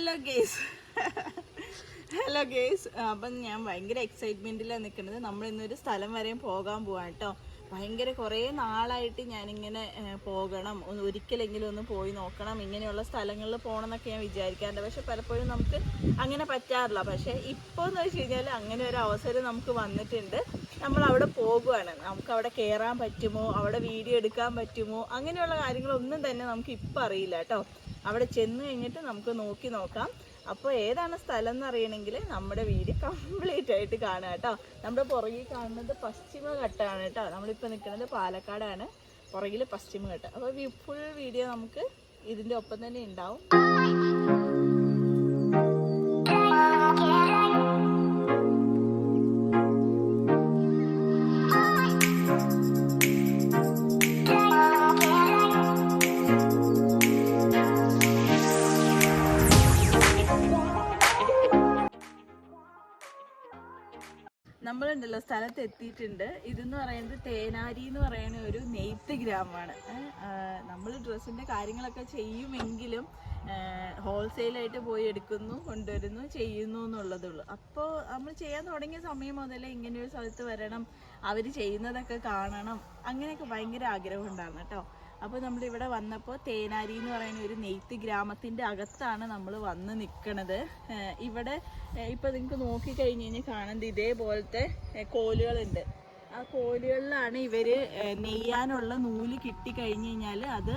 Hello guys അപ്പം ഞാൻ ഭയങ്കര എക്സൈറ്റ്മെൻറ്റിലാണ് നിൽക്കുന്നത്. നമ്മൾ ഇന്നൊരു സ്ഥലം വരെയും പോകാൻ പോവാണ് കേട്ടോ. ഭയങ്കര കുറേ നാളായിട്ട് ഞാനിങ്ങനെ പോകണം, ഒരിക്കലെങ്കിലും ഒന്ന് പോയി നോക്കണം, ഇങ്ങനെയുള്ള സ്ഥലങ്ങളിൽ പോകണം എന്നൊക്കെ ഞാൻ വിചാരിക്കാറുണ്ട്. പക്ഷെ പലപ്പോഴും നമുക്ക് അങ്ങനെ പറ്റാറില്ല. പക്ഷേ ഇപ്പോൾ എന്ന് വെച്ച് കഴിഞ്ഞാൽ അങ്ങനെ ഒരു അവസരം നമുക്ക് വന്നിട്ടുണ്ട്. നമ്മൾ അവിടെ പോകുകയാണ്. നമുക്ക് അവിടെ കയറാൻ പറ്റുമോ, അവിടെ വീഡിയോ എടുക്കാൻ പറ്റുമോ, അങ്ങനെയുള്ള കാര്യങ്ങളൊന്നും തന്നെ നമുക്ക് ഇപ്പം അറിയില്ല കേട്ടോ. അവിടെ ചെന്ന് കഴിഞ്ഞിട്ട് നമുക്ക് നോക്കാം. അപ്പോൾ ഏതാണ് സ്ഥലം എന്ന് അറിയണമെങ്കിൽ നമ്മുടെ വീഡിയോ കംപ്ലീറ്റ് ആയിട്ട് കാണുക കേട്ടോ. നമ്മുടെ പുറകിൽ കാണുന്നത് പശ്ചിമഘട്ടമാണ് കേട്ടോ. നമ്മളിപ്പോൾ നിൽക്കുന്നത് പാലക്കാടാണ്, പുറകിൽ പശ്ചിമഘട്ടം. അപ്പോൾ ഫുൾ വീഡിയോ നമുക്ക് ഇതിൻ്റെ ഒപ്പം തന്നെ ഉണ്ടാവും. നമ്മളുണ്ടല്ലോ സ്ഥലത്ത് എത്തിയിട്ടുണ്ട്. ഇതെന്ന് പറയുന്നത് തേനാരി എന്ന് പറയുന്ന ഒരു നെയ്ത്ത് ഗ്രാമമാണ്. നമ്മൾ ഡ്രസ്സിൻ്റെ കാര്യങ്ങളൊക്കെ ചെയ്യുമെങ്കിലും ഹോൾസെയിലായിട്ട് പോയി എടുക്കുന്നു, കൊണ്ടുവരുന്നു, ചെയ്യുന്നു എന്നുള്ളതുള്ളൂ. അപ്പോൾ നമ്മൾ ചെയ്യാൻ തുടങ്ങിയ സമയം മുതലേ ഇങ്ങനെയൊരു സ്ഥലത്ത് വരണം, അവർ ചെയ്യുന്നതൊക്കെ കാണണം, അങ്ങനെയൊക്കെ ഭയങ്കര ആഗ്രഹം ഉണ്ടായിരുന്നു കേട്ടോ. അപ്പോൾ നമ്മളിവിടെ വന്നപ്പോൾ തേനാരി എന്ന് പറയുന്ന ഒരു നെയ്ത്ത് ഗ്രാമത്തിൻ്റെ അകത്താണ് നമ്മൾ വന്ന് നിൽക്കണത്. ഇവിടെ ഇപ്പോൾ നിങ്ങൾക്ക് നോക്കിക്കഴിഞ്ഞ് കഴിഞ്ഞാൽ കാണുന്നത് ഇതേപോലത്തെ കോലുകളുണ്ട്. ആ കോലുകളിലാണ് ഇവർ നെയ്യാനുള്ള നൂല് കിട്ടിക്കഴിഞ്ഞ് കഴിഞ്ഞാൽ അത്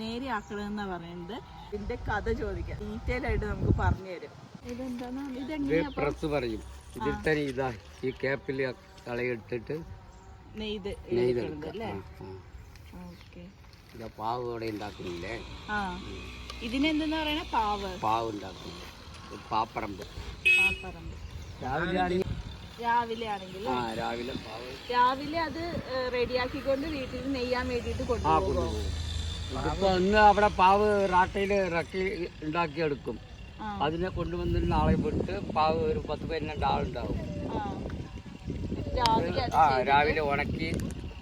നേരെയാക്കണമെന്നാണ് പറയുന്നത്. ഇതിൻ്റെ കഥ ചോദിക്കാം, ഡീറ്റെയിൽ ആയിട്ട് നമുക്ക് പറഞ്ഞു തരും. ഇതെന്താണ്, ഇതെങ്ങനെ പറയും? ഇതിൽ തന്നെ ഇതാ ഈ ക്യാപ്പിൽ കളയിട്ടിട്ട് നെയ്ത് അല്ലേ? പാവ് ഇവിടെ ഉണ്ടാക്കുന്നില്ലേ, ഇതിനെന്തെന്ന് പറയണ പാവ് ഉണ്ടാക്കും. പാപ്പറമ്പ് രാവിലെ ആണെങ്കിൽ രാവിലെ അത് റെഡിയാക്കിക്കൊണ്ട് വീട്ടിൽ നെയ്യാൻ വേണ്ടിയിട്ട് കൊണ്ടുപോകും. ഇതിപ്പോ ഒന്ന് അവിടെ പാവ് റാട്ടയില് ഇറക്കി ഉണ്ടാക്കിയെടുക്കും. അതിനെ കൊണ്ടുവന്ന് നാളെ പോയിട്ട് പാവ് ഒരു 10-12 ആളുണ്ടാവും. രാവിലെ ഉണക്കി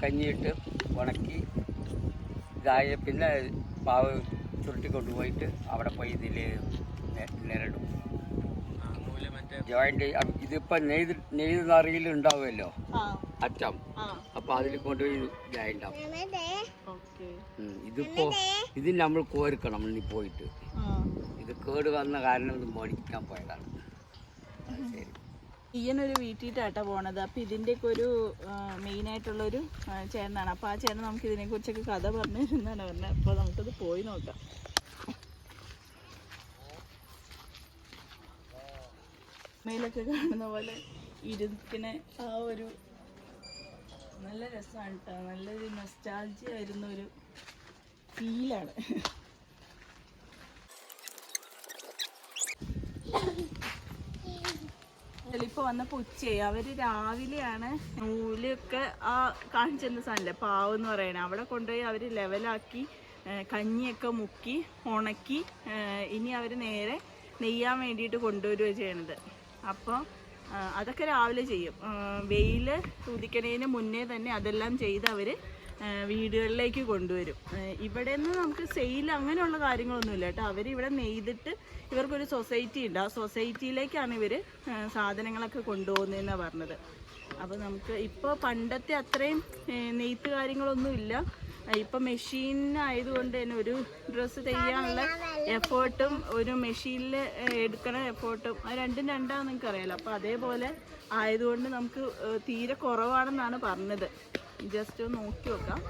കഞ്ഞിയിട്ട് ഉണക്കി ഇതായ പിന്നെ പാവ് ചുരുട്ടി കൊണ്ടുപോയിട്ട് അവിടെ പോയി ഇതിൽ നിരടും. ജോയിന്റ് ഇതിപ്പോ നെയ്ത് നറിയിൽ ഉണ്ടാവുമല്ലോ അറ്റം, അപ്പൊ അതിൽ കൊണ്ടുപോയി ഇതായിണ്ടാവും. ഇതിപ്പോ ഇതിന് നമ്മൾ കോരിക്കണം. ഇനി പോയിട്ട് ഇത് കേട് വന്ന കാരണം ഇത് മേടിക്കാൻ പോയതാണ്. ശരി, ഈയനൊരു വീട്ടിട്ടാട്ടോ പോണത്. അപ്പം ഇതിൻ്റെയൊക്കെ ഒരു മെയിനായിട്ടുള്ളൊരു ചേട്ടനാണ്. അപ്പോൾ ആ ചേട്ടൻ നമുക്ക് ഇതിനെക്കുറിച്ചൊക്കെ കഥ പറഞ്ഞു തരുന്നതാണ് പറഞ്ഞത്. അപ്പോൾ നമുക്കത് പോയി നോക്കാം. മേലൊക്കെ കാണുന്ന പോലെ ഇരുന്നിന് ആ ഒരു നല്ല രസമാണ് കേട്ടോ. നല്ലൊരു നൊസ്റ്റാൾജിയ വരുന്ന ഒരു ഫീലാണ്. ഇപ്പോൾ വന്നപ്പോൾ ഉച്ചയായി. അവർ രാവിലെയാണ് നൂലൊക്കെ ആ കാണിച്ചെന്ന സാധനമില്ല പാവ് എന്ന് പറയണത്, അവിടെ കൊണ്ടുപോയി അവർ ലെവലാക്കി കഞ്ഞിയൊക്കെ മുക്കി ഉണക്കി ഇനി അവർ നേരെ നെയ്യാൻ വേണ്ടിയിട്ട് കൊണ്ടുവരികയാണ് ചെയ്യണത്. അപ്പോൾ അതൊക്കെ രാവിലെ ചെയ്യും. വെയിൽ ഉദിക്കണതിന് മുന്നേ തന്നെ അതെല്ലാം ചെയ്ത് അവർ വീടുകളിലേക്ക് കൊണ്ടുവരും. ഇവിടെ നിന്ന് നമുക്ക് സെയിൽ അങ്ങനെയുള്ള കാര്യങ്ങളൊന്നുമില്ല കേട്ടോ. അവരിവിടെ നെയ്തിട്ട് ഇവർക്കൊരു സൊസൈറ്റി ഉണ്ട്. ആ സൊസൈറ്റിയിലേക്കാണ് ഇവർ സാധനങ്ങളൊക്കെ കൊണ്ടുപോകുന്നതെന്നാണ് പറഞ്ഞത്. അപ്പോൾ നമുക്ക് ഇപ്പോൾ പണ്ടത്തെ അത്രയും നെയ്ത്ത് കാര്യങ്ങളൊന്നുമില്ല. ഇപ്പം മെഷീൻ ആയതുകൊണ്ട് തന്നെ ഒരു ഡ്രസ്സ് ചെയ്യാനുള്ള എഫേർട്ടും ഒരു മെഷീനിൽ എടുക്കണ എഫേർട്ടും രണ്ടും രണ്ടാണെന്ന് നിങ്ങൾക്ക് അറിയാമല്ലോ. അപ്പോൾ അതേപോലെ ആയതുകൊണ്ട് നമുക്ക് തീരെ കുറവാണെന്നാണ് പറഞ്ഞത്. ജസ്റ്റ് ഒന്ന് നോക്കി നോക്കാം.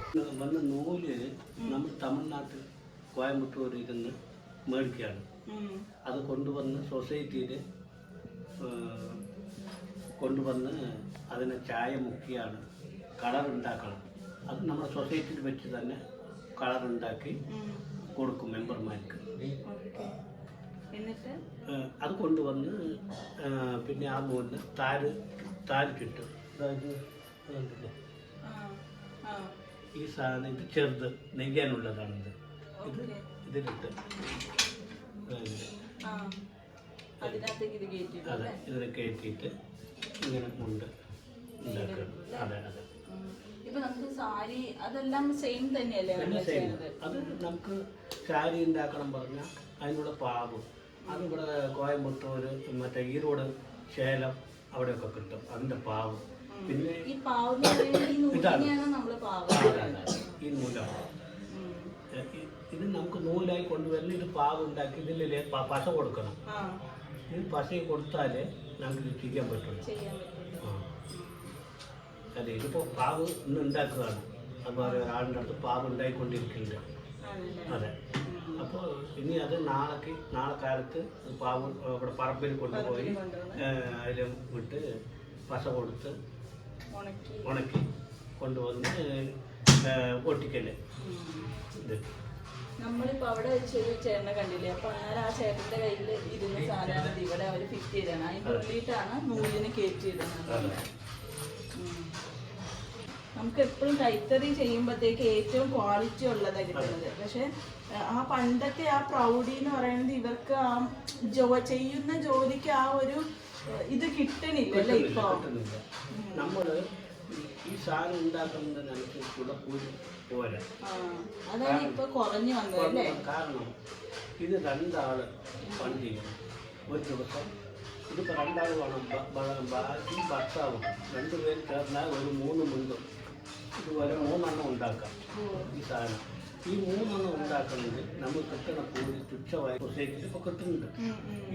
വന്ന നൂല് നമ്മൾ തമിഴ്നാട്ടിൽ കോയമ്പത്തൂർ ഇരുന്ന് മേടിക്കുകയാണ്. അത് കൊണ്ടുവന്ന് സൊസൈറ്റിയിൽ കൊണ്ടുവന്ന് അതിനെ ചായ മുക്കിയാണ് കളർ ഉണ്ടാക്കണം. അത് നമ്മുടെ സൊസൈറ്റിയിൽ വെച്ച് തന്നെ കളർ ഉണ്ടാക്കി കൊടുക്കും മെമ്പർമാർക്ക്. എന്നിട്ട് അത് കൊണ്ടുവന്ന് പിന്നെ ആ നൂലിന് താല് ചുറ്റും. അതായത് ഈ സാധനം ഇത് ചെറുത് നെയ്യാനുള്ളതാണിത്. ഇതിലിട്ട് അതെ ഇതിനെ കയറ്റിയിട്ട് ഇങ്ങനെ ഉണ്ട് ഉണ്ടാക്കണം. അതെ അതെ അത് നമുക്ക് സാരി ഉണ്ടാക്കണം പറഞ്ഞാൽ അതിനുള്ള പാവ് അതിവിടെ കോയമ്പത്തൂർ മറ്റേ ഈറോഡ് സേലം അവിടെയൊക്കെ കിട്ടും അതിൻ്റെ പാവ്. പിന്നെ ഈ പാവ് എന്ന് പറയുന്നത് ഈ നൂലിനെയാണ് നമ്മള് പാവ്. ഈ നൂലാണ് ഇത് നമുക്ക് നൂലായി കൊണ്ടുവരുന്ന ഇത് പാവ് ഉണ്ടാക്കി ഇതിൽ പശ കൊടുക്കണം. ഇത് പശ കൊടുത്താലേ നമുക്ക് ഇത് ചെയ്യാൻ പറ്റുള്ളൂ. അതെ, ഇതിപ്പോൾ പാവ് ഇന്ന് ഉണ്ടാക്കുകയാണ്. അതുപോലെ ഒരാളുടെ അടുത്ത് പാവ് ഉണ്ടായിക്കൊണ്ടിരിക്കുന്നുണ്ട്. അതെ, അപ്പോൾ ഇനി അത് നാളെ കാലത്ത് പാവ് ഇവിടെ പറമ്പിൽ കൊണ്ടുപോയി അതിൽ വിട്ട് പശ കൊടുത്ത് ഉണക്കി കൊണ്ടുവന്ന് ഒട്ടിക്കല്ലേ. ഇത് നമ്മളിപ്പോ അവിടെ വെച്ചൊരു ചേട്ടനെ കണ്ടില്ലേ, അപ്പൊ അന്നേരം ആ ചേട്ടന്റെ കയ്യിൽ ഇരുന്ന സാധനം ഇവിടെ അവര് ഫിറ്റ് ചെയ്താണ്. അതിന്റെ ഉള്ളിട്ടാണ് നൂലിന് കയറ്റിയിടുന്നത്. നമുക്ക് എപ്പോഴും കൈത്തറി ചെയ്യുമ്പോഴത്തേക്ക് ഏറ്റവും ക്വാളിറ്റി ഉള്ളതാണ് കിട്ടുന്നത്. പക്ഷെ ആ പണ്ടത്തെ ആ പ്രൗഢി എന്ന് പറയുന്നത് ഇവർക്ക് ആ ചെയ്യുന്ന ജോലിക്ക് ആ ഒരു ഇത് കിട്ടണില്ലല്ലേ ഇപ്പൊ. നമ്മള് ഈ സാധനം ഉണ്ടാക്കുന്നതിനനുസരിച്ചുള്ള കൂലി പോരാ. അതാണ് ഇപ്പൊ കുറഞ്ഞു വന്നതല്ലേ. കാരണം ഇത് രണ്ടാള് പണി ചെയ്യണം ഒരു ദിവസം. ഇതിപ്പോൾ രണ്ടാൾ വേണം, ബാക്കി ഭർത്താവും രണ്ടുപേരും ചേർന്നാൽ ഒരു 3 മുണ്ടും ഇതുപോലെ 3 ഉണ്ടാക്കാം. ഈ സാധനം ഈ 3 ഉണ്ടാക്കണമെങ്കിൽ നമുക്ക് കിട്ടുന്ന കൂലി തുച്ഛമായ സൊസൈറ്റിയിൽ ഇപ്പോൾ കിട്ടുന്നുണ്ട്.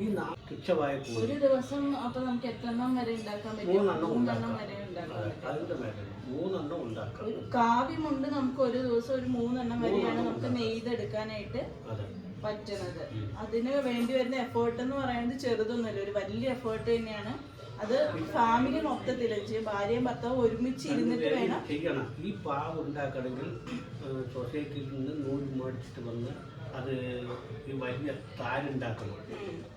ഈ തുച്ഛമായ കൂലി ഒരു ദിവസം അപ്പൊ നമുക്ക് എത്രണ്ണം വരെ ഉണ്ടാക്കാൻ പറ്റും? 3 വരെ ഉണ്ടാക്കാം. അതിന്റെ മേഖല 3 ഉണ്ടാക്കാം. ഒരു കാവ്യമുണ്ട് നമുക്ക് ഒരു ദിവസം ഒരു 3 വരെയാണ് നമുക്ക് നെയ്തെടുക്കാനായിട്ട് പറ്റുന്നത്. അതിന് വേണ്ടി വരുന്ന എഫേർട്ട് എന്ന് പറയുന്നത് ചെറുതൊന്നുമല്ല, ഒരു വലിയ എഫേർട്ട് തന്നെയാണ്. അത് ഫാമിലി മൊത്തത്തിൽ ഭാര്യയും ഭർത്താവും ഒരുമിച്ച് ഇരുന്നിട്ട് വേണം ചെയ്യണം. ഈ പാവ് ഉണ്ടാക്കണമെങ്കിൽ സൊസൈറ്റിയിൽ നിന്ന് നൂല് മേടിച്ചിട്ട് വന്ന് അത് ഈ വലിയ താരുണ്ടാക്കണം.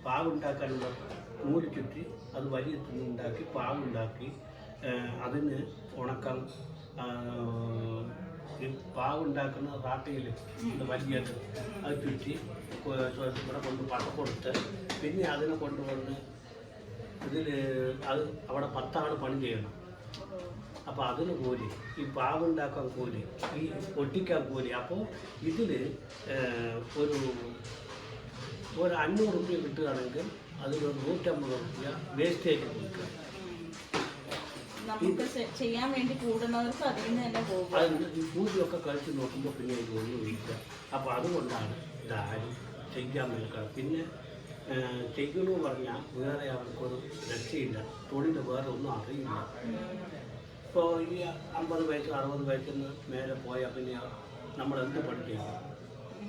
പാവുണ്ടാക്കാനുള്ള നൂല് ചുറ്റി അത് വലിയ തുന്നുണ്ടാക്കി പാവുണ്ടാക്കി അതിന് ഉണക്കം ഈ പാവുണ്ടാക്കുന്ന റാട്ടയിൽ വലിയത് അത് ചുറ്റി ഇവിടെ കൊണ്ട് പട കൊടുത്ത് പിന്നെ അതിനെ കൊണ്ടുവന്ന് ഇതിൽ അത് അവിടെ 10 ആൾ പണി ചെയ്യണം. അപ്പോൾ അതിന് കൂലി, ഈ പാവുണ്ടാക്കാൻ കൂലി, ഈ ഒട്ടിക്കാൻ കൂലി. അപ്പോൾ ഇതിൽ ഒരു 500 രൂപ കിട്ടുകയാണെങ്കിൽ അതിലൊരു 150 രൂപ വേസ്റ്റേജ് കൊടുക്കുക. നമുക്ക് ചെയ്യാൻ വേണ്ടി കൂടുന്നവർക്ക് അതിൽ നിന്ന് തന്നെ പോകും. അതിന് ഈ കൂലിയൊക്കെ കഴിച്ച് നോക്കുമ്പോൾ പിന്നെ ഇത് ഒന്നുമില്ല. അപ്പോൾ അതുകൊണ്ടാണ് ഇതാരും ചെയ്യാൻ നിൽക്കുക. പിന്നെ ചെയ്യണമെന്ന് പറഞ്ഞാൽ വേറെ അവർക്കൊരു രക്ഷയില്ല, തൊഴിൽ വേറെ ഒന്നും അറിയില്ല. ഇപ്പോൾ ഈ 50 വയസ്സ് 60 വയസ്സിന് മേലെ പോയാൽ പിന്നെ നമ്മളെന്ത് പണി ചെയ്യും?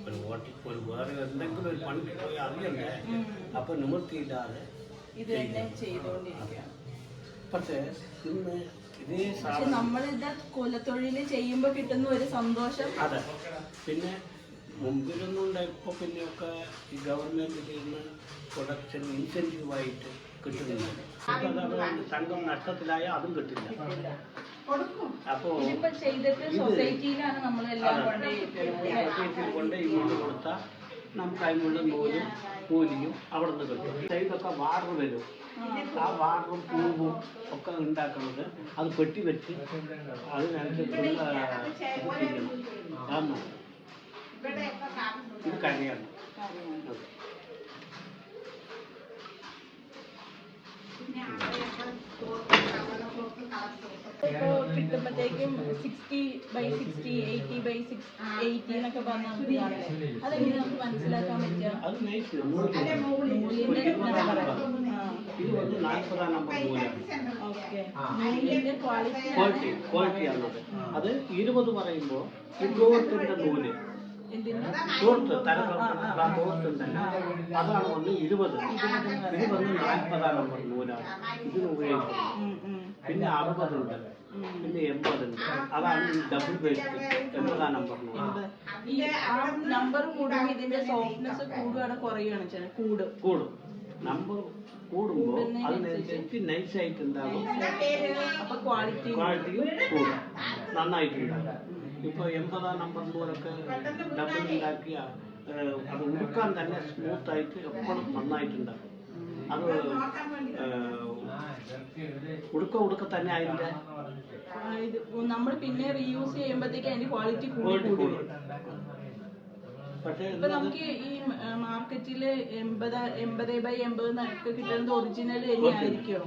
ഒരു വേറെ എന്തെങ്കിലും ഒരു പണിക്ക് പോയി അറിയണ്ടേ? അപ്പോൾ നിവൃത്തിയില്ലാതെ പക്ഷേ ഇന്ന് ഇതേ നമ്മളിത് കൊലത്തൊഴിൽ ചെയ്യുമ്പോൾ കിട്ടുന്ന ഒരു സന്തോഷം. അതെ, പിന്നെ മുമ്പിലൊന്നും ഉണ്ടായപ്പോൾ പിന്നെയൊക്കെ ഈ ഗവൺമെൻറ് ചെയ്യുന്ന പ്രൊഡക്ഷൻ ഇൻസെൻറ്റീവായിട്ട് കിട്ടുന്നുണ്ട്. സംഘം നഷ്ടത്തിലായ അതും കിട്ടില്ല. അപ്പോൾ സൊസൈറ്റിയിൽ കൊണ്ട് ഈ നൂല് കൊടുത്താൽ നമുക്ക് അതിനുള്ള നൂലും കൂലിയും അവിടെ നിന്ന് കിട്ടും. ഇതൊക്കെ വാർഡ് വരും. ആ വാർഡും പൂവും ഒക്കെ ഉണ്ടാക്കുന്നത് അത് പെട്ടി വെച്ച് അതിനനുസരിച്ചുള്ള ഇത് ചെയ്യണം. കാരണം ഇത് കരയാണ്. ഇപ്പോൾ കിട്ടുമ്പോഴത്തേക്കും 60/60, 80/80 എന്നൊക്കെ പറഞ്ഞാൽ അതെങ്ങനെ നമുക്ക് മനസ്സിലാക്കാൻ പറ്റുക? ക്വാളിറ്റിയാണത്. അത് 20 പറയുമ്പോൾ തോർത്തിന്റെ നൂല് തോർത്ത് തോർത്തുണ്ടല്ലോ അതാണ് ഒന്ന് 20. ഇത് വന്ന് 40 നമ്പർ നൂലാണ് ഇതിന് ഉപയോഗിക്കുന്നത്. പിന്നെ 60 ഉണ്ട്, പിന്നെ 80 ഉണ്ട്. അതാണ് ഈ ഡബിൾ വേസ്റ്റ് 80 നമ്പർ നൂല്. നമ്പർ കൂടുമ്പോൾ ഇതിന്റെ സോഫ്റ്റ്നെസ് കൂടുകയാണ് കുറയുകയാണ് കൂടും. നമ്പർ കൂടുമ്പോൾ അതിനനുസരിച്ച് നൈസായിട്ട് ഉണ്ടാകും. അപ്പൊ ക്വാളിറ്റിയും കൂടും, നന്നായിട്ടുണ്ടാകും. ഇപ്പോൾ 80 നമ്പർ നൂലൊക്കെ ഡബിൾ ഉണ്ടാക്കിയ അത് ഉടുക്കാൻ തന്നെ സ്മൂത്തായിട്ട് എപ്പോഴും നന്നായിട്ടുണ്ടാകും. അത് ഉടുക്ക തന്നെ അതിൻ്റെ നമ്മൾ പിന്നെ റീയൂസ് ചെയ്യുമ്പോഴത്തേക്ക് അതിന്റെ ക്വാളിറ്റി കൂടും. പക്ഷേ ഇപ്പൊ നമുക്ക് ഈ മാർക്കറ്റില് 80x80 ഒക്കെ കിട്ടുന്നത് ഒറിജിനൽ തന്നെയായിരിക്കും.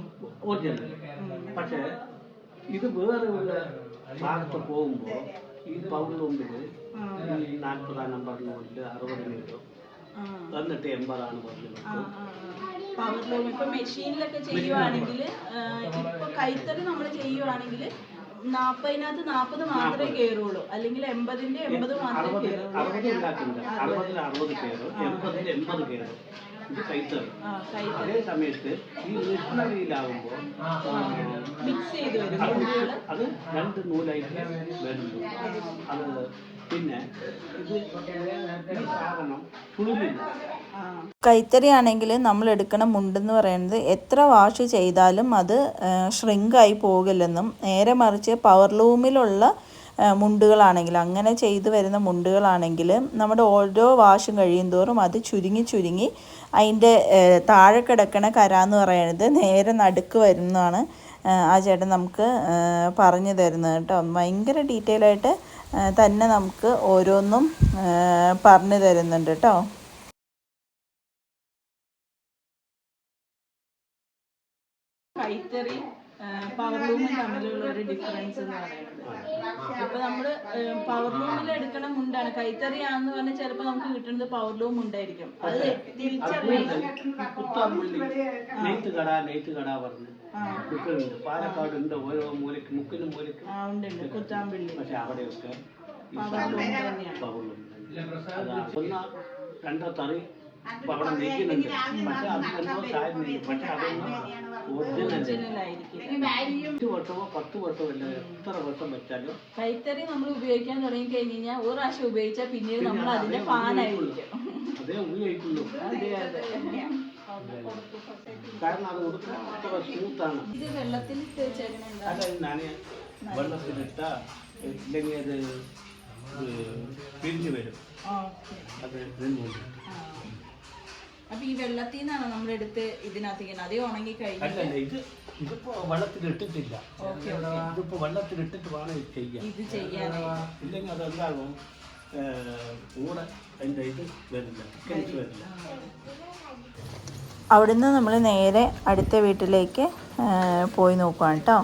ഒറിജിനൽ. പക്ഷേ ഇത് വേറെ ഉള്ള ഭാഗത്ത് പോകുമ്പോൾ ഈ പൗർണമിൽ ഈ 40 നമ്പർ നോട്ടിൽ 60 കിട്ടും, എന്നിട്ട് 80 പറഞ്ഞത്. പവർലൂം ഇപ്പൊ മെഷീനിലൊക്കെ ചെയ്യുവാണെങ്കിൽ, ഇപ്പൊ കൈത്തറി നമ്മൾ ചെയ്യുവാണെങ്കിൽ 40-നകത്ത് 40 മാത്രമേ കയറുള്ളൂ, അല്ലെങ്കിൽ 80-ന്റെ 80 മാത്രമേ കയറുള്ളൂ. 60 ഉണ്ടാക്കുന്നുണ്ട്, 60-ൽ 60 കയറും, 80-ൽ 80 കയറും. ഇത് കൈത്തറി. അതേ സമയത്ത് ഈ മിഷനറിയിലാവുമ്പോൾ മിക്സ് ചെയ്ത് വരും അത് 2 നൂലായിട്ട് വരുന്നു. അത് പിന്നെ ഇത് ഈ സാധനം തുളുമില്ല. കൈത്തറി ആണെങ്കിൽ നമ്മൾ എടുക്കണ മുണ്ടെന്ന് പറയുന്നത് എത്ര വാഷ് ചെയ്താലും അത് ഷ്രിങ്കായി പോകില്ലെന്നും, നേരെ മറിച്ച് പവർലൂമിലുള്ള മുണ്ടുകളാണെങ്കിൽ, അങ്ങനെ ചെയ്തു വരുന്ന മുണ്ടുകളാണെങ്കിൽ നമ്മുടെ ഓരോ വാഷും കഴിയും തോറും അത് ചുരുങ്ങി അതിൻ്റെ താഴെ കിടക്കണ കര എന്ന് പറയുന്നത് നേരെ നടുക്ക് വരുന്നതാണ് ആ ചേട്ടൻ നമുക്ക് പറഞ്ഞു തരുന്നത് കേട്ടോ. ഭയങ്കര ഡീറ്റെയിൽ ആയിട്ട് തന്നെ നമുക്ക് ഓരോന്നും പറഞ്ഞു തരുന്നുണ്ട് കേട്ടോ. കൈത്തറി പവർലൂമും തമ്മിലുള്ള ഒരു ഡിഫറൻസ് എന്ന് പറയുന്നത്, ഇപ്പൊ നമ്മള് പവർലൂമിൽ എടുക്കണ മുണ്ടാണ്, കൈത്തറി ആണെന്ന് പറഞ്ഞാൽ ചിലപ്പോ നമുക്ക് കിട്ടുന്നത് പവർലൂം മുണ്ടായിരിക്കും. അത് തിരിച്ചറിയണം. പാലക്കാട് ഉണ്ട്, ഓരോ മൂലയ്ക്ക് മുക്കിനും മൂലയ്ക്ക് ഉണ്ട് കുത്താമ്പള്ളി. പക്ഷെ അവിടെയൊക്കെ പവർലൂം തന്നെയാണ്. ഒന്നോ രണ്ടോ തറി അവിടെ നെയ്യുന്നുണ്ട്, പക്ഷെ അത് എന്തോ സാധനം നെയ്യും. പക്ഷെ അതൊന്നും ഒറിജിനൽ ആയിരിക്കും. 5 വർഷമോ 10 വർഷമോ അല്ല, എത്ര വർഷം വെച്ചാലും കൈത്തറി നമ്മൾ ഉപയോഗിക്കാൻ തുടങ്ങി കഴിഞ്ഞാൽ ഒരു പ്രാവശ്യം ഉപയോഗിച്ചാൽ പിന്നീട് നമ്മൾ അതിന്റെ ഫാനായിരിക്കും. അതേ ഉപയോഗിക്കുള്ളൂ. കാരണം അത് കൊടുക്കാൻ അത്ര സ്മൂത്താണ്. ഇത് വെള്ളത്തിലിട്ട് വെച്ചേക്കണ അല്ല, ഞാൻ വെള്ളത്തിലിട്ട ഇല്ലെങ്കിൽ അത് പിരിഞ്ഞു വരും. അത് അപ്പൊ ഈ വെള്ളത്തിൽ നിന്നാണ് നമ്മളെടുത്ത് ഇതിനകത്തേക്ക് അതേ ഉണങ്ങി കഴിഞ്ഞു. അല്ലല്ല, ഇതിപ്പോ വെള്ളത്തിലിട്ടിട്ടില്ല. ഇതിപ്പോ വെള്ളത്തിലിട്ടിട്ട് വേണം ഇത് ചെയ്യാൻ. ഇത് ചെയ്യാൻ ഇല്ലെങ്കിൽ അതെന്താകും, കൂടെ അതിൻ്റെ ഇത് വരില്ല, തിക്കൻസ് വരില്ല. അവിടുന്ന് നമ്മൾ നേരെ അടുത്ത വീട്ടിലേക്ക് പോയി നോക്കുകയാണ് കേട്ടോ.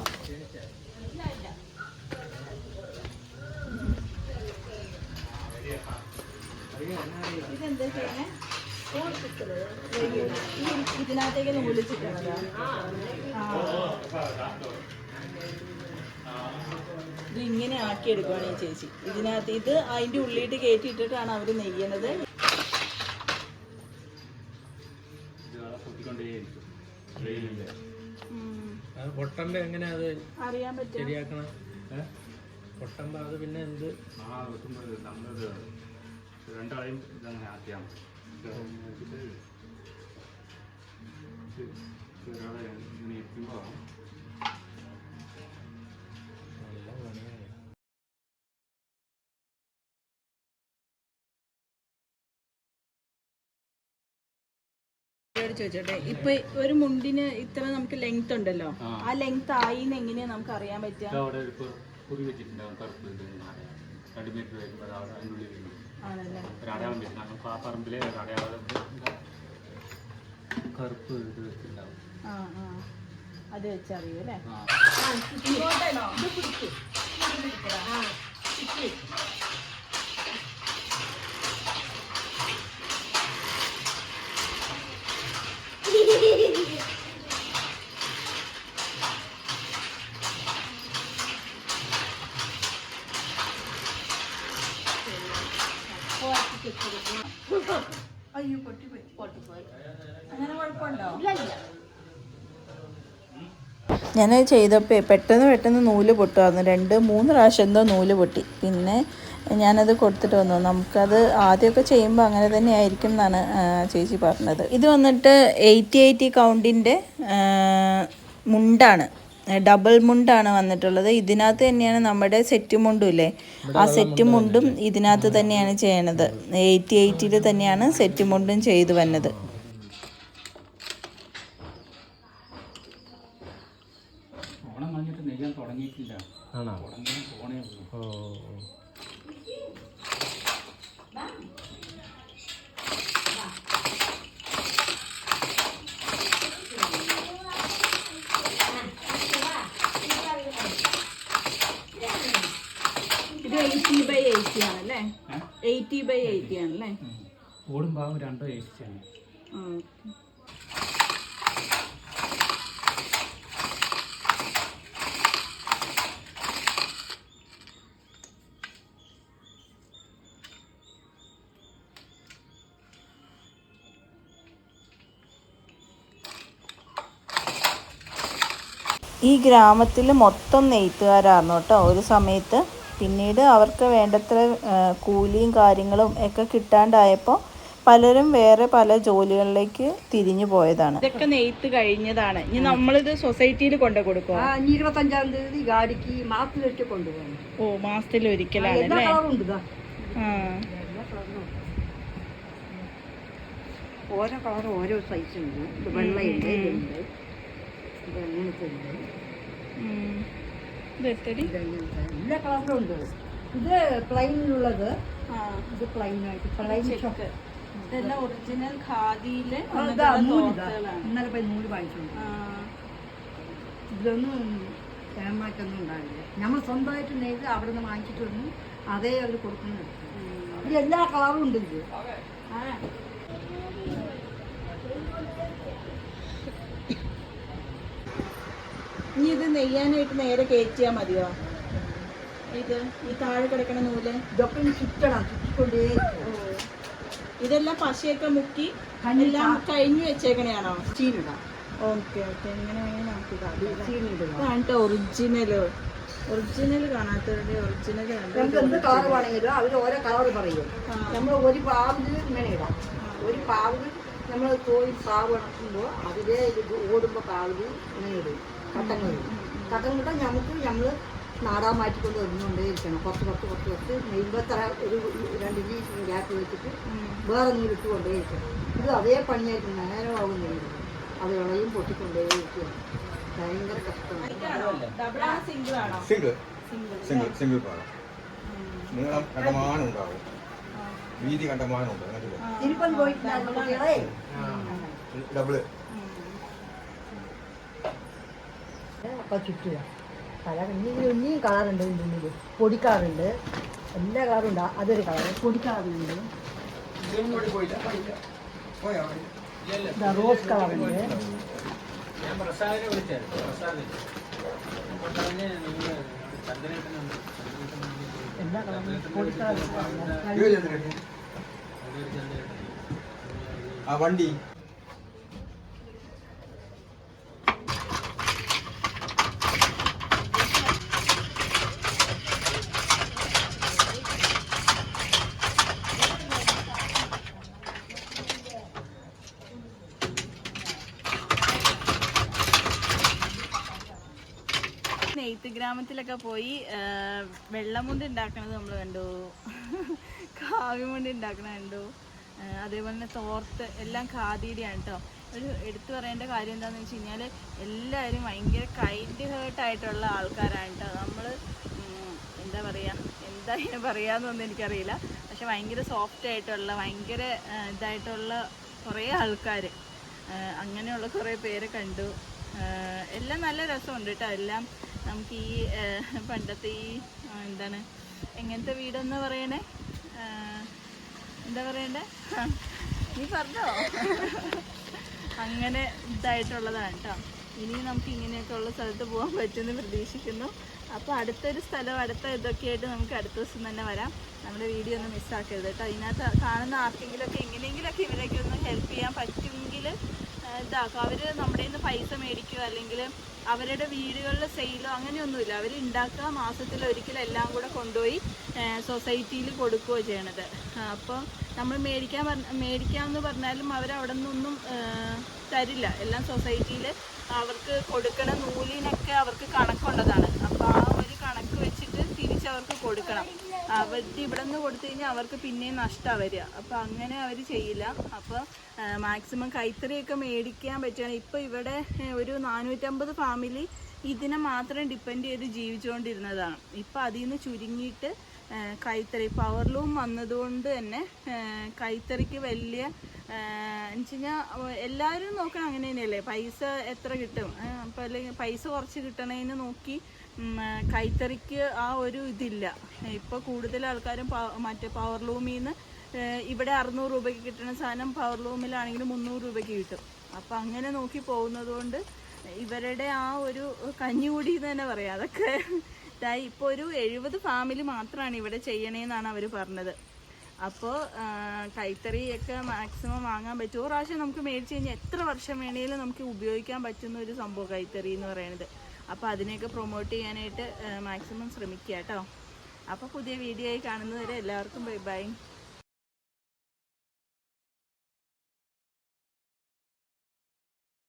ഇതെന്താ ചെയ്യണേ? ഇതിനകത്തേക്ക് നൂലിച്ചിട്ടുള്ളതാ. ഇത് ഇങ്ങനെ ആക്കിയെടുക്കുവാണ് ഈ ചേച്ചി. ഇതിനകത്ത് ഇത് അതിന്റെ ഉള്ളിട്ട് കയറ്റിയിട്ടിട്ടാണ് അവര് നെയ്യണത്. പൊട്ടമ്പോ എങ്ങനെ അത് അറിയാൻ പറ്റും, ശരിയാക്കണം? പൊട്ടമ്പോ അത് പിന്നെ എന്ത് നമ്മളത് രണ്ടാളെയും ഇതങ്ങനെ ആക്കിയാൽ ഒരാളെ ഇങ്ങനെ ഇരിക്കുമ്പോൾ ചോദിച്ചോട്ടെ, ഇപ്പൊ ഒരു മുണ്ടിന് ഇത്ര നമുക്ക് ലെങ്ത് ഉണ്ടല്ലോ, ആ ലെങ്ത് ആയിന്ന് എങ്ങനെയാ നമുക്ക് അറിയാൻ പറ്റുക? അവിടെ ഒരു കുറി വെച്ചിട്ടുണ്ടാവും, കറുപ്പ് 2 മീറ്റർ വരുമ്പോൾ അതിൻ്റെ ഉള്ളിൽ ഒരു അടയാളം വെച്ചിട്ടുണ്ടാകും. ആ പറമ്പിലെ ഒരു അടയാളം കറുപ്പ് ഇത് വെച്ചിട്ടുണ്ടാവും. അത് വെച്ചറിയൂ അല്ലേ? അയ്യോ, പൊട്ടിപ്പോയി. അങ്ങനെ കുഴപ്പമുണ്ടോ? ഞാനത് ചെയ്തപ്പോൾ പെട്ടെന്ന് നൂല് പൊട്ടുമായിരുന്നു. 2-3 പ്രാവശ്യം എന്തോ നൂല് പൊട്ടി. പിന്നെ ഞാനത് കൊടുത്തിട്ട് വന്നു. നമുക്കത് ആദ്യമൊക്കെ ചെയ്യുമ്പോൾ അങ്ങനെ തന്നെ ആയിരിക്കും എന്നാണ് ചേച്ചി പറഞ്ഞത്. ഇത് വന്നിട്ട് 80 കൗണ്ടിൻ്റെ മുണ്ടാണ്, ഡബിൾ മുണ്ടാണ് വന്നിട്ടുള്ളത്. ഇതിനകത്ത് തന്നെയാണ് നമ്മുടെ സെറ്റ് മുണ്ടും ഇല്ലേ, ആ സെറ്റ് മുണ്ടും ഇതിനകത്ത് തന്നെയാണ് ചെയ്യണത്. 80 തന്നെയാണ് സെറ്റ് മുണ്ടും ചെയ്തു വന്നത്. ഓണം കഴിഞ്ഞിട്ട് നെയ്യാൻ തുടങ്ങിയിട്ടില്ല. ആണോ? പോണേ ഉള്ളൂ. അല്ലേ? 80/80 ആണല്ലേ? ഓടും ഭാഗം രണ്ടോ ഏറ്റിച്ചാണ്. ഈ ഗ്രാമത്തിൽ മൊത്തം നെയ്ത്തുകാരായിരുന്നു കേട്ടോ ഒരു സമയത്ത്. പിന്നീട് അവർക്ക് വേണ്ടത്ര കൂലിയും കാര്യങ്ങളും ഒക്കെ കിട്ടാണ്ടായപ്പോൾ പലരും വേറെ പല ജോലികളിലേക്ക് തിരിഞ്ഞു പോയതാണ്. ഇതൊക്കെ നെയ്ത്ത് കഴിഞ്ഞതാണ്. ഇനി നമ്മളിത് സൊസൈറ്റിയിൽ കൊണ്ടു കൊടുക്കുക. 25-ാം തീയതി ഗാഡിക്ക് മാസത്തിലൊരിക്കൽ കൊണ്ടുപോകണം. ഓ, മാസത്തിൽ ഒരിക്കലാണ് അല്ലേ? ഓരോ കളർ ഓരോ സൈസ് ഉണ്ട്. ഇത് വെള്ളയുണ്ട്, ഇതുണ്ട്, ഇത് അങ്ങനത്തെ ഉണ്ട്, എല്ലാ കളറിലും ഉണ്ട്. ഇത് പ്ലെയിനിലുള്ളത്, ഇത് പ്ലെയിനായിട്ട് പ്ലെയിൻ ഷോപ്പ്. ഇതെല്ലാം ഒറിജിനൽ ഖാദിയിലെ ഇന്നലെ പോയി നൂല് വാങ്ങിച്ചുണ്ട്. ഇതിലൊന്നും തേമാറ്റൊന്നും ഉണ്ടാവില്ല. നമ്മൾ സ്വന്തമായിട്ട് നെയ്ത് അവിടെ നിന്ന് വാങ്ങിച്ചിട്ട് വന്നു അതേ അവർ കൊടുക്കുന്നത്. ഇത് എല്ലാ കളറും ഉണ്ട്. ഇത് ഇനി ഇത് നെയ്യാനായിട്ട് നേരെ കയറ്റിയാ മതിയോ? ഇത് ഈ താഴെ കിടക്കണ നൂല് ഇതൊക്കെ ചുറ്റണം, ചുറ്റിക്കൊണ്ടേ. ഇതെല്ലാം പശയൊക്കെ മുക്കി എല്ലാം കഴിഞ്ഞു വെച്ചേക്കണെയാണോ? ചീനിടാം. ഓക്കെ ഓക്കെ, ഇങ്ങനെ വേണമെങ്കിൽ നമുക്ക് ഇതാണ് ഒറിജിനൽ കാണാത്തവരുടെ ഒറിജിനൽ നമുക്ക് എന്ത് കളർ വേണമെങ്കിലും അവർ ഓരോ കളർ പറയും. നമ്മൾ ഒരു പാവിൽ ഇങ്ങനെ ഇടാം. ഒരു പാവിൽ നമ്മൾ തോയി പാവ് ഇണക്കുമ്പോൾ അതിലെ ഇത് ഓടുമ്പോൾ പാവിൽ ഇങ്ങനെ ഇടും. കട്ടങ്ങൾ കിട്ടാൻ നമ്മൾ നാടാൻ മാറ്റിക്കൊണ്ട് വരുന്നുകൊണ്ടേയിരിക്കണം. കുറച്ച് നെയ്യുമ്പോൾ ഒരു 2 ഇഞ്ച് ഗ്യാപ്പ് വെച്ചിട്ട് വേറെ നീരിട്ട് കൊണ്ടേയിരിക്കണം. ഇത് അതേ പണിയായിരിക്കും. നേരമാകും നെയ്യുന്നത്. അത് ഇളയും പൊട്ടിക്കൊണ്ടേയിരിക്കുകയാണ്. ഭയങ്കര കഷ്ടമാണ്. സിംഗിൾ പാടം. നീളം കണ്ടമാനം ഉണ്ടാവും, വീതി കണ്ടമാനം ഉണ്ട്. തിരുപ്പൻ പോയിട്ടുണ്ടായിരുന്നു കുട്ടികളെ. ഡബിള് അപ്പം ചുറ്റുക പല ഇനിയും കളറുണ്ട്. ഇതിൻ്റെ ഉള്ളിൽ പൊടിക്കാറുണ്ട്, എല്ലാ കളറും ഉണ്ട്. അതൊരു കളർ പൊടിക്കാറുണ്ട്. റോസ് കളറുണ്ട്. ഞാൻ പ്രസാദിനെ വിളിച്ചായിരുന്നു. എല്ലാ കളറും പൊടിക്കാറുണ്ട്. ആ വണ്ടി നെയ്ത്ത് ഗ്രാമത്തിലൊക്കെ പോയി വെള്ളമുണ്ട് ഉണ്ടാക്കണത് നമ്മൾ കണ്ടു, കാവ്യമുണ്ട് ഉണ്ടാക്കണത് കണ്ടു, അതേപോലെ തന്നെ തോർത്ത് എല്ലാം ഖാദിയുടെയാണ് കേട്ടോ. ഒരു എടുത്തു പറയേണ്ട കാര്യം എന്താണെന്ന് വെച്ച് കഴിഞ്ഞാൽ എല്ലാവരും ഭയങ്കര കൈൻഡ് ഹേർട്ടായിട്ടുള്ള ആൾക്കാരാണ് കേട്ടോ. നമ്മൾ എന്താ പറയുക, എന്താ ഇതിനെ പറയാമെന്നൊന്നും എനിക്കറിയില്ല. പക്ഷെ ഭയങ്കര സോഫ്റ്റ് ആയിട്ടുള്ള ഭയങ്കര ഇതായിട്ടുള്ള കുറേ ആൾക്കാർ, അങ്ങനെയുള്ള കുറേ പേരെ കണ്ടു. എല്ലാം നല്ല രസമുണ്ട് കേട്ടോ. എല്ലാം നമുക്ക് ഈ പണ്ടത്തെ ഈ എന്താണ് എങ്ങനത്തെ വീടെന്ന് പറയണേ, എന്താ പറയണ്ടേ, നീ പറഞ്ഞോ, അങ്ങനെ ഇതായിട്ടുള്ളതാണ് കേട്ടോ. ഇനി നമുക്ക് ഇങ്ങനെയൊക്കെ ഉള്ള സ്ഥലത്ത് പോകാൻ പറ്റുമെന്ന് പ്രതീക്ഷിക്കുന്നു. അപ്പോൾ അടുത്തൊരു സ്ഥലം അടുത്ത ഇതൊക്കെ ആയിട്ട് നമുക്ക് അടുത്ത ദിവസം തന്നെ വരാം. നമ്മുടെ വീഡിയോ ഒന്നും മിസ്സാക്കരുത് കേട്ടോ. ഇതിനകത്ത് കാണുന്ന ആർക്കെങ്കിലുമൊക്കെ എങ്ങനെയെങ്കിലുമൊക്കെ ഇവരൊക്കെ ഒന്ന് ഹെൽപ്പ് ചെയ്യാൻ പറ്റുമെങ്കിൽ ഇതാക്കും. അവർ നമ്മുടെ നിന്ന് പൈസ മേടിക്കുക അല്ലെങ്കിൽ അവരുടെ വീടുകളിൽ സെയിലോ അങ്ങനെയൊന്നുമില്ല. അവർ ഉണ്ടാക്കുക, മാസത്തിലൊരിക്കൽ എല്ലാം കൂടെ കൊണ്ടുപോയി സൊസൈറ്റിയിൽ കൊടുക്കുകയോ ചെയ്യണത്. അപ്പോൾ നമ്മൾ മേടിക്കാമെന്ന് പറഞ്ഞാലും അവരവിടെ നിന്നൊന്നും തരില്ല. എല്ലാം സൊസൈറ്റിയിൽ അവർക്ക് കൊടുക്കണ നൂലിനൊക്കെ അവർക്ക് കണക്കുള്ളതാണ്. അപ്പോൾ ആ ഒരു കണക്ക് വെച്ചിട്ട് തിരിച്ചവർക്ക് കൊടുക്കണം. അവർ ഇവിടെ നിന്ന് കൊടുത്തു കഴിഞ്ഞാൽ അവർക്ക് പിന്നെയും നഷ്ടമാണ് വരിക. അപ്പോൾ അങ്ങനെ അവർ ചെയ്യില്ല. അപ്പോൾ മാക്സിമം കൈത്തറിയൊക്കെ മേടിക്കാൻ പറ്റുകയാണ്. ഇപ്പോൾ ഇവിടെ ഒരു 450 ഫാമിലി ഇതിനെ മാത്രം ഡിപ്പെൻഡ് ചെയ്ത് ജീവിച്ചുകൊണ്ടിരുന്നതാണ്. ഇപ്പോൾ അതിൽ നിന്ന് ചുരുങ്ങിയിട്ട് കൈത്തറി പവർലൂം വന്നതുകൊണ്ട് തന്നെ കൈത്തറിക്ക് വലിയ എന്നുവെച്ചുകഴിഞ്ഞാൽ എല്ലാവരും നോക്കണം അങ്ങനെ തന്നെയല്ലേ, പൈസ എത്ര കിട്ടും, അപ്പോൾ അല്ലെങ്കിൽ പൈസ കുറച്ച് കിട്ടണേന്ന് നോക്കി കൈത്തറിക്ക് ആ ഒരു ഇതില്ല. ഇപ്പോൾ കൂടുതൽ ആൾക്കാരും മറ്റേ പവർലൂമിൽ നിന്ന് ഇവിടെ 600 രൂപയ്ക്ക് കിട്ടുന്ന സാധനം പവർലൂമിലാണെങ്കിൽ 300 രൂപയ്ക്ക് കിട്ടും. അപ്പോൾ അങ്ങനെ നോക്കി പോകുന്നത് കൊണ്ട് ഇവരുടെ ആ ഒരു കഞ്ഞികൂടി എന്ന് തന്നെ പറയാം. അതൊക്കെ ഇപ്പോൾ ഒരു 70 ഫാമിലി മാത്രമാണ് ഇവിടെ ചെയ്യണേന്നാണ് അവർ പറഞ്ഞത്. അപ്പോൾ കൈത്തറിയൊക്കെ മാക്സിമം വാങ്ങാൻ പറ്റും. ഒരു പ്രാവശ്യം നമുക്ക് മേടിച്ച് കഴിഞ്ഞാൽ എത്ര വർഷം വേണമെങ്കിലും നമുക്ക് ഉപയോഗിക്കാൻ പറ്റുന്ന ഒരു സംഭവം കൈത്തറി എന്ന് പറയുന്നത്. അപ്പോൾ അതിനെയൊക്കെ പ്രൊമോട്ട് ചെയ്യാനായിട്ട് മാക്സിമം ശ്രമിക്കുക കേട്ടോ. അപ്പോൾ പുതിയ വീഡിയോ ആയി കാണുന്നതുവരെ എല്ലാവർക്കും ബൈ ബൈ.